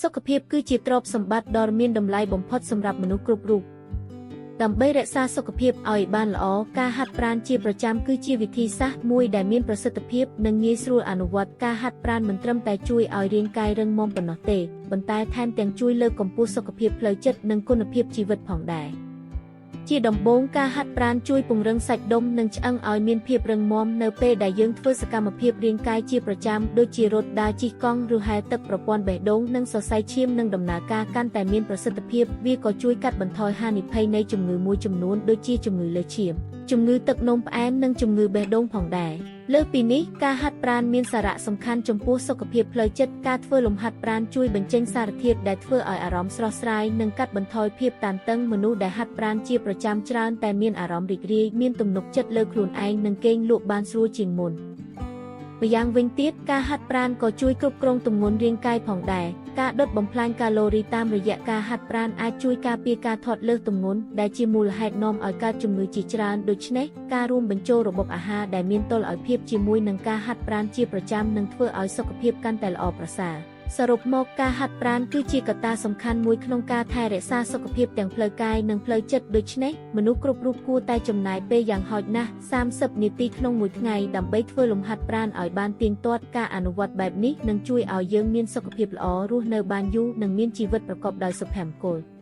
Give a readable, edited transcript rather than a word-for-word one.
សុខភាពគឺជាទ្រព្យសម្បត្តិដ៏មានតម្លៃបំផុតសម្រាប់មនុស្សគ្រប់រូបដើម្បីរក្សាសុខភាពឲ្យបានល្អការហាត់ប្រាណជាប្រចាំគឺជាវិធីសាស្ត្រមួយដែលមានប្រសិទ្ធភាពនិងងាយស្រួលអនុវត្តការហាត់ប្រាណមិនត្រឹមតែជួយឲ្យរាងកាយរឹងមាំប៉ុណ្ណោះទេប៉ុន្តែថែមទាំងជួយលើកកម្ពស់សុខភាពផ្លូវចិត្តនិងគុណភាពជីវិតផងដែរជាដំបូងការហាត់ប្រាណជួយពង្រឹងសាច់ដុំនិងឆ្អឹងឲ្យមានភាពរឹងមាំនៅពេលដែលយើងធ្វើសកម្មភាពរាងកាយជាប្រចាំដូចជារត់ដើរជិះកង់ឬហែលទឹកប្រព័ន្ធបេះដូងនិងសរសៃឈាមនិងដំណើរការកាន់តែមានប្រសិទ្ធភាពវាក៏ជួយកាត់បន្ថយហានិភ័យនៃជំងឺមួយចំនួនដូចជាជំងឺលើសឈាមជំងឺទឹកនោមផ្អែមនិងជំងឺបេះដូងផងដែរលើសពីនេះការហាត់ប្រាណមានសារៈសំខាន់ចំពោះសុខភាពផ្លូវចិត្តការធ្វើលំហាត់ប្រាណជួយបញ្ចេញសារធាតុដែលធ្វើឲ្យអារម្មណ៍ស្រស់ស្រាយនិងកាត់បន្ថយភាពតានតឹងមនុស្សដែលហាត់ប្រាណជាប្រចាំច្រើនតែមានអារម្មណ៍រីករាយមានទំនុកចិត្តលើខ្លួនឯងនិងគេងលក់បានស្រួលជាងមុនម្យ៉ាងវិញទៀតការហាត់ប្រាណក៏ជួយគ្រប់គ្រងទម្ងន់រាងកាយផងដែរការដុតបំផ្លាញកាឡូរីតាមរយៈការហាត់ប្រាណអាចជួយការពារការធាត់លើសទម្ងន់ដែលជាមូលហេតុនាំឲ្យកើតជំងឺជាច្រើនដូច្នេះការរួមបញ្ចូលរបបអាហារដែលមានតុល្យភាពជាមួយនឹងការហាត់ប្រាណជាប្រចាំនឹងធ្វើឲ្យសុខភាពកាន់តែល្អប្រសើរសរុបមកការហាត់ប្រាណគឺជាកត្តាសំខាន់មួយក្នុងការថែរក្សាសុខភាពទាំងផ្លូវកាយនិងផ្លូវចិត្តដូច្នេះមនុស្សគ្រប់រូបគួរតែចំណាយពេលយ៉ាងហោចណាស់30នាទីក្នុងមួយថ្ងៃដើម្បីធ្វើលំហាត់ប្រាណឲ្យបានទៀងទាត់ការអនុវត្តបែបនេះនឹងជួយឲ្យយើងមានសុខភាពល្អរស់នៅបានយូរនិងមានជីវិតប្រកបដោយសុភមង្គល